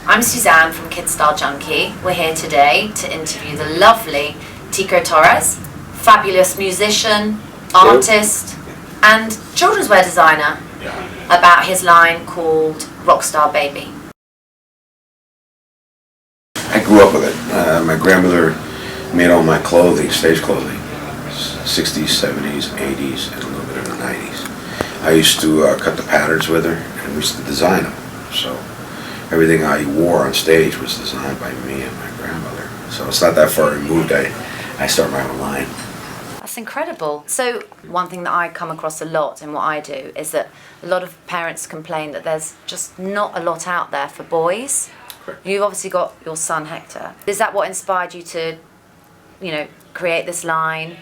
I'm Suzanne from Kid Style Junkie. We're here today to interview the lovely Tico Torres, fabulous musician, artist, and children's wear designer, about his line called Rockstar Baby. I grew up with it. My grandmother made all my clothing, stage clothing, 60s, 70s, 80s, and a little bit of the 90s. I used to cut the patterns with her, and we used to design them. So everything I wore on stage was designed by me and my grandmother. So it's not that far removed. I start my own line. That's incredible. So one thing that I come across a lot in what I do is that a lot of parents complain that there's just not a lot out there for boys. Correct. You've obviously got your son Hector. Is that what inspired you to, create this line?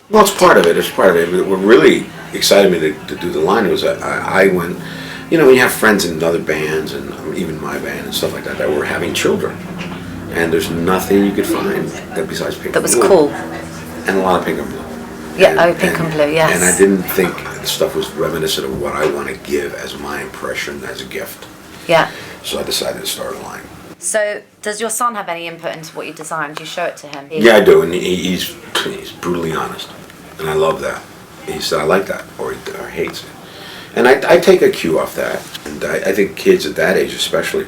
Well, it's part of it. It's part of it. What really excited me to do the line was I went, when you have friends in other bands and even my band and stuff like that were having children, and there's nothing you could find that besides pink. That was and blue. cool. And a lot of pink and blue. Yeah, pink and blue, yes. And I didn't think the stuff was reminiscent of what I want to give as my impression as a gift. Yeah. So I decided to start a line. So does your son have any input into what you designed? Do you show it to him? Yeah, I do, and he's brutally honest, and I love that. He said, I like that, or hates it. And I take a cue off that, and I think kids at that age especially,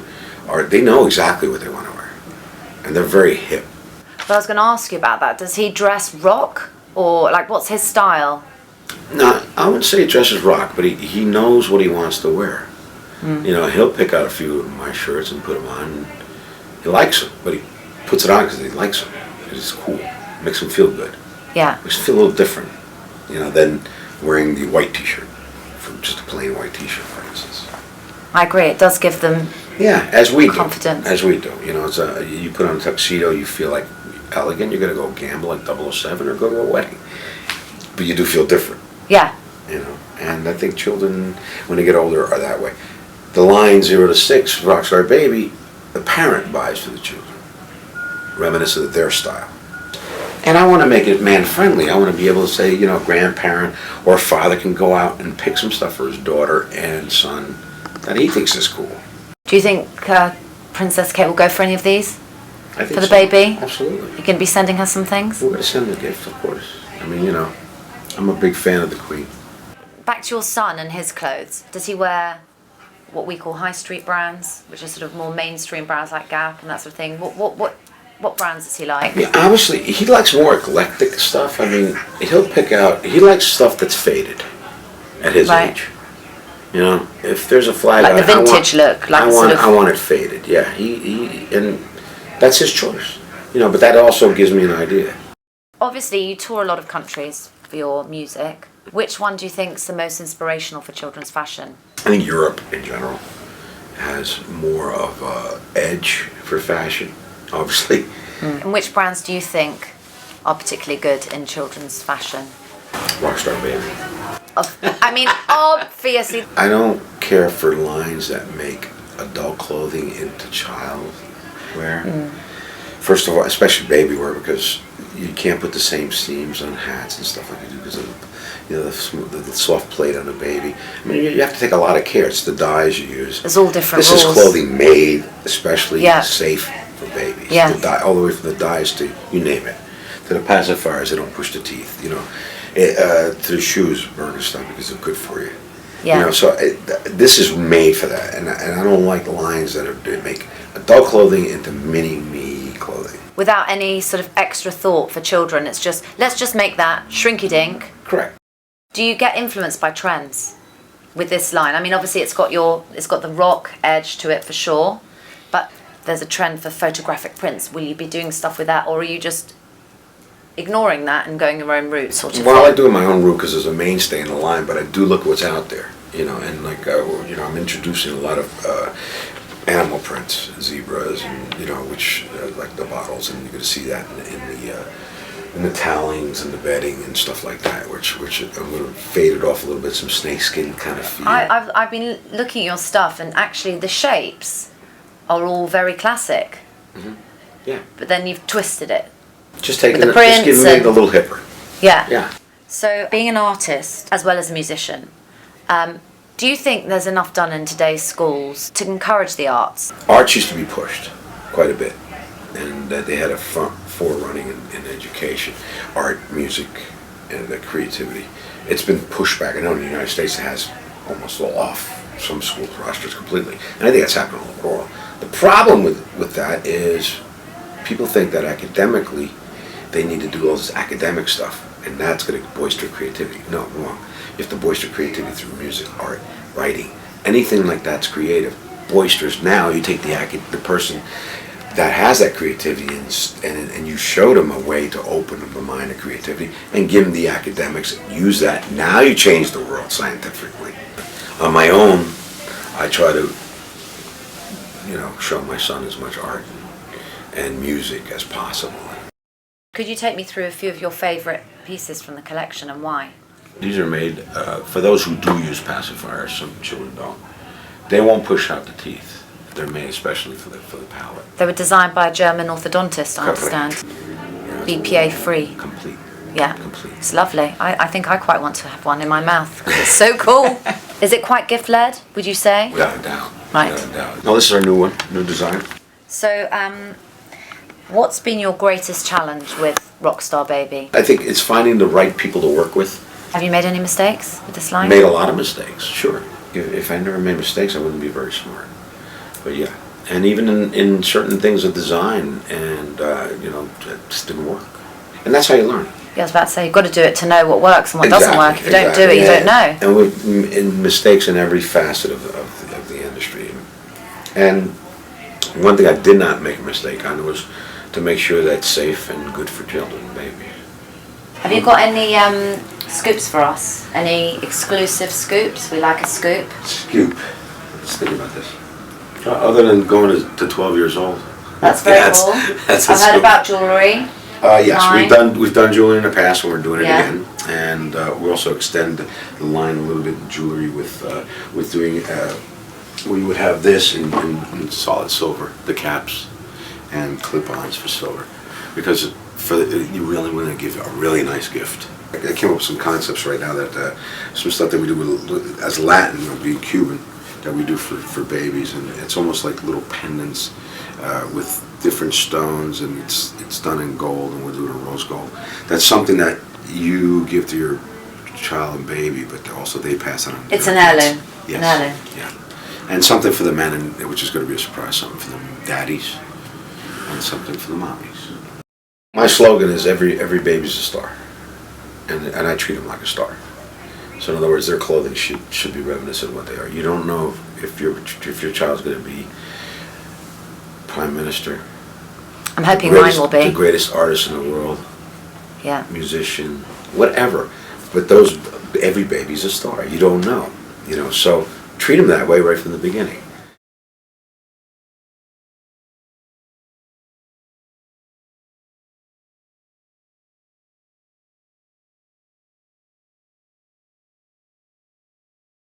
they know exactly what they want to wear, and they're very hip. But I was going to ask you about that. Does he dress rock, or what's his style? No, I wouldn't say he dresses rock, but he knows what he wants to wear. He'll pick out a few of my shirts and put them on. He likes them, but he puts it on because he likes them. It's cool. Makes him feel good. Yeah. Makes him feel a little different, than wearing the white T-shirt, from just a plain white T-shirt, for instance. I agree. It does give them as we confidence. Do. As we do. It's you put on a tuxedo, you feel like elegant. You're going to go gamble like 007 or go to a wedding, but you do feel different. Yeah. And I think children, when they get older, are that way. The line 0 to 6, Rockstar Baby, the parent buys for the children, reminiscent of their style. And I want to make it man-friendly. I want to be able to say, grandparent or father can go out and pick some stuff for his daughter and son that he thinks is cool. Do you think Princess Kate will go for any of these? I think for the so. baby? Absolutely. You're going to be sending her some things? We're going to send the gift, of course. I'm a big fan of the Queen. Back to your son and his clothes. Does he wear what we call high street brands, which are sort of more mainstream brands like Gap and that sort of thing? What brands does he like? Yeah, obviously, he likes more eclectic stuff. He'll pick out, he likes stuff that's faded at his age. If there's a flag like the vintage look. I want it faded, yeah. And that's his choice. But that also gives me an idea. Obviously, you tour a lot of countries for your music. Which one do you think is the most inspirational for children's fashion? I think Europe, in general, has more of an edge for fashion, obviously. And which brands do you think are particularly good in children's fashion? Rockstar Baby. Obviously. I don't care for lines that make adult clothing into child wear. First of all, especially baby wear, because you can't put the same seams on hats and stuff like you do because of the soft plate on a baby. You have to take a lot of care. It's the dyes you use. There's all different rules. This is clothing made especially safe for babies. Yeah. The dye, all the way from the dyes to you name it, to the pacifiers. They don't push the teeth. To the shoes, burger stuff because they're good for you. Yeah. This is made for that, and I don't like lines that make adult clothing into mini me clothing. Without any sort of extra thought for children, it's just let's just make that shrinky-dink. Correct. Do you get influenced by trends with this line? Obviously it's got the rock edge to it for sure, but there's a trend for photographic prints. Will you be doing stuff with that, or are you just ignoring that and going your own route, sort of? Well, I do my own route because there's a mainstay in the line, but I do look at what's out there, and I'm introducing a lot of animal prints, zebras, and which like the bottles, and you're going to see that in the towelings and the bedding and stuff like that, which I'm going to fade it off a little bit, some snakeskin kind of feel. I've been looking at your stuff, and actually the shapes are all very classic. Yeah. But then you've twisted it. Just taking the prints, just giving it a little hipper. Yeah. Yeah. So being an artist as well as a musician, Do you think there's enough done in today's schools to encourage the arts? Arts used to be pushed quite a bit, and they had a forerunning in education, art, music, and creativity. It's been pushed back. I know in the United States it has almost all off some school rosters completely, and I think that's happening all over the world. The problem with that is people think that academically they need to do all this academic stuff, and that's going to bolster creativity. No, wrong. You have to bolster creativity through music, art, writing, anything like that's creative. Boisters. Now you take the person that has that creativity and you show them a way to open up the mind of creativity and give them the academics. Use that. Now you change the world scientifically. On my own, I try to, show my son as much art and music as possible. Could you take me through a few of your favourite pieces from the collection and why? These are made for those who do use pacifiers. Some children don't. They won't push out the teeth. They're made especially for the palate. They were designed by a German orthodontist, I understand. BPA free. Complete. Yeah. Complete. It's lovely. I think I quite want to have one in my mouth because it's so cool. Is it quite gift-led, would you say? Without a doubt. Right. Without a doubt. No, this is our new one, new design. So, what's been your greatest challenge with Rockstar Baby? I think it's finding the right people to work with. Have you made any mistakes with this line? Made a lot of mistakes, sure. If I never made mistakes, I wouldn't be very smart. But yeah, and even in certain things of design, and it just didn't work. And that's how you learn. Yeah, I was about to say, you've got to do it to know what works and what doesn't work. If you don't do it, you don't know. And with in mistakes in every facet of the industry. And one thing I did not make a mistake on was to make sure that's safe and good for children and babies. Have you got any scoops for us? Any exclusive scoops? We like a scoop. Scoop. Let's think about this. Other than going to 12 years old. That's very cool. That's I've heard about jewellery. Yes, line. we've done jewelry in the past, and we're doing it Yeah. again. And we also extend the line a little bit in jewelry with doing. We would have this in solid silver, the caps, and clip-ons for silver, because you really want to give a really nice gift. I came up with some concepts right now that some stuff that we do with, as Latin, being Cuban, that we do for babies, and it's almost like little pendants with different stones, and it's done in gold, and we're doing a rose gold. That's something that you give to your child and baby, but also they pass it on. It's an heirloom. Yes. An heirloom. Yeah. And something for the men, which is going to be a surprise. Something for the daddies, and something for the mommies. My slogan is every baby's a star, and I treat them like a star. So in other words, their clothing should be reminiscent of what they are. You don't know if your child's going to be Prime Minister. I'm hoping mine will be. The greatest artist in the world. Yeah. Musician, whatever. But every baby's a star. You don't know. So treat them that way right from the beginning.